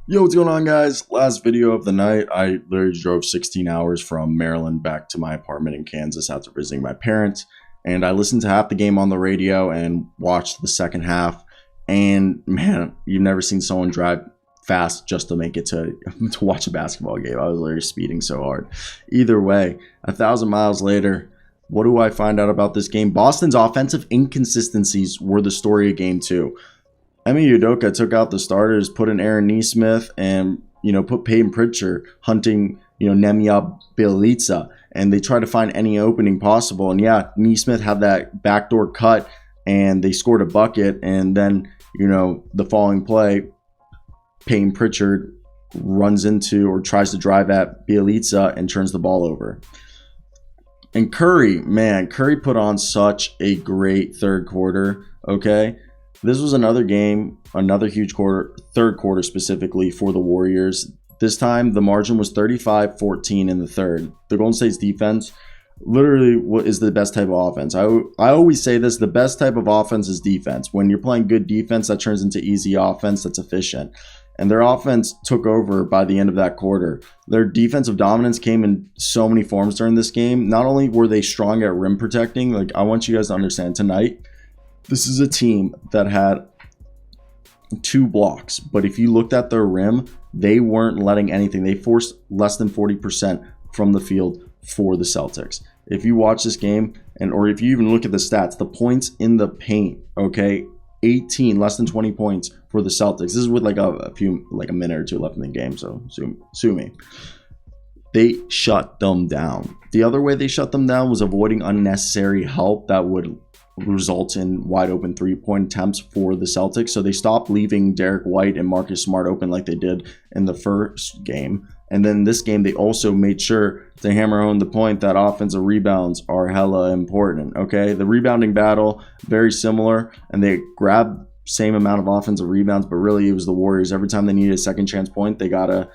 Yo, what's going on, guys? Last video of the night, I literally drove 16 hours from Maryland back to my apartment in Kansas after visiting my parents, and I listened to half the game on the radio and watched the second half. And man, you've never seen someone drive fast just to make it to watch a basketball game. I was literally speeding so hard. Either way, 1,000 miles later, what do I find out about this game? Boston's offensive inconsistencies were the story of game two. Emi Udoka took out the starters, put in Aaron Nesmith, and put Payton Pritchard hunting Nemanja Bjelica, and they tried to find any opening possible. And yeah, Nesmith had that backdoor cut, and they scored a bucket. And then the following play, Payton Pritchard runs into or tries to drive at Bjelica and turns the ball over. And Curry put on such a great third quarter. Okay. This was another game, another huge quarter, third quarter specifically for the Warriors. This time, the margin was 35-14 in the third. The Golden State's defense literally is the best type of offense. I always say this, the best type of offense is defense. When you're playing good defense, that turns into easy offense that's efficient. And their offense took over by the end of that quarter. Their defensive dominance came in so many forms during this game. Not only were they strong at rim protecting, like I want you guys to understand tonight, this is a team that had 2 blocks, but if you looked at their rim, they weren't letting anything. They forced less than 40% from the field for the Celtics. If you watch this game, or if you even look at the stats, the points in the paint, okay, 18, less than 20 points for the Celtics. This is with like a minute or two left in the game, so sue me. They shut them down. The other way they shut them down was avoiding unnecessary help that would result in wide open 3-point attempts for the Celtics. So they stopped leaving Derek White and Marcus Smart open like they did in the first game. And then this game, they also made sure to hammer home the point that offensive rebounds are hella important. Okay, the rebounding battle, very similar, and they grabbed same amount of offensive rebounds, but really it was the Warriors. Every time they needed a second chance point, they got a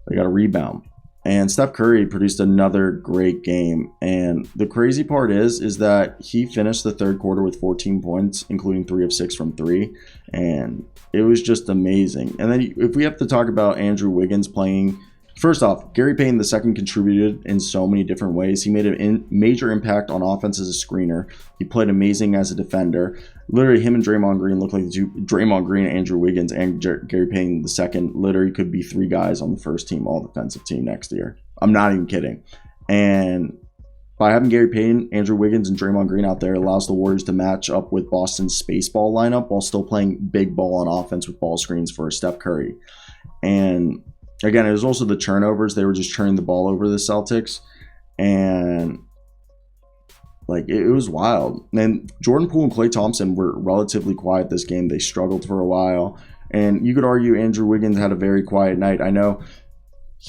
rebound. And Steph Curry produced another great game. And the crazy part is that he finished the third quarter with 14 points, including 3 of 6 from 3. And it was just amazing. And then if we have to talk about Andrew Wiggins playing, first off, Gary Payton II contributed in so many different ways. He made a major impact on offense as a screener. He played amazing as a defender. Literally, him and Draymond Green look like the two. Draymond Green, Andrew Wiggins, and Gary Payton II literally could be 3 guys on the first team, all defensive team next year. I'm not even kidding. And by having Gary Payton, Andrew Wiggins, and Draymond Green out there, allows the Warriors to match up with Boston's space ball lineup while still playing big ball on offense with ball screens for Steph Curry. And again, it was also the turnovers. They were just turning the ball over the Celtics. And it was wild. And Jordan Poole and Klay Thompson were relatively quiet this game. They struggled for a while. And you could argue Andrew Wiggins had a very quiet night. I know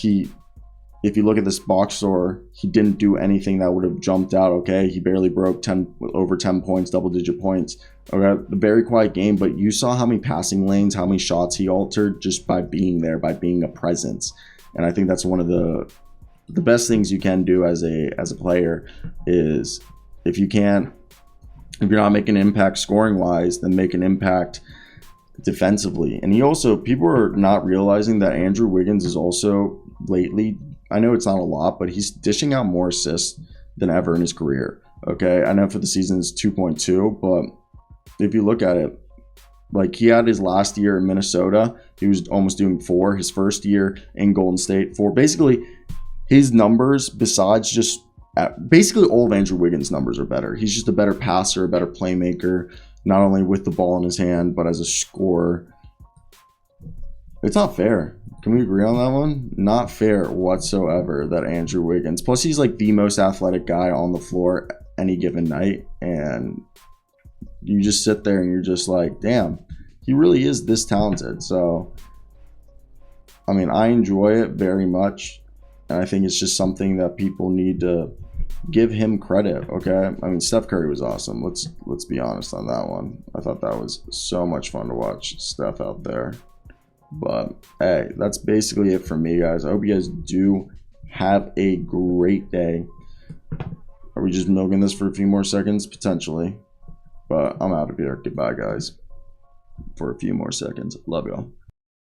if you look at this box score, he didn't do anything that would have jumped out, okay? He barely broke over 10 points, double-digit points. Okay, a very quiet game, but you saw how many passing lanes, how many shots he altered just by being there, by being a presence. And I think that's one of the best things you can do as a player is if you're not making an impact scoring-wise, then make an impact defensively. And people are not realizing that Andrew Wiggins is also lately, I know it's not a lot, but he's dishing out more assists than ever in his career. Okay, I know for the season it's 2.2, but if you look at it, he had his last year in Minnesota, he was almost doing 4. His first year in Golden State, 4. Basically, his numbers, besides just basically all of Andrew Wiggins' numbers are better. He's just a better passer, a better playmaker, not only with the ball in his hand, but as a scorer. It's not fair. Can we agree on that one? Not fair whatsoever that Andrew Wiggins. Plus, he's the most athletic guy on the floor any given night. And you just sit there and you're just like, damn, he really is this talented. So, I mean, I enjoy it very much. And I think it's just something that people need to give him credit, okay? I mean, Steph Curry was awesome. Let's be honest on that one. I thought that was so much fun to watch Steph out there. But, hey, that's basically it for me, guys. I hope you guys do have a great day. Are we just milking this for a few more seconds? Potentially. But I'm out of here. Goodbye, guys. For a few more seconds. Love y'all.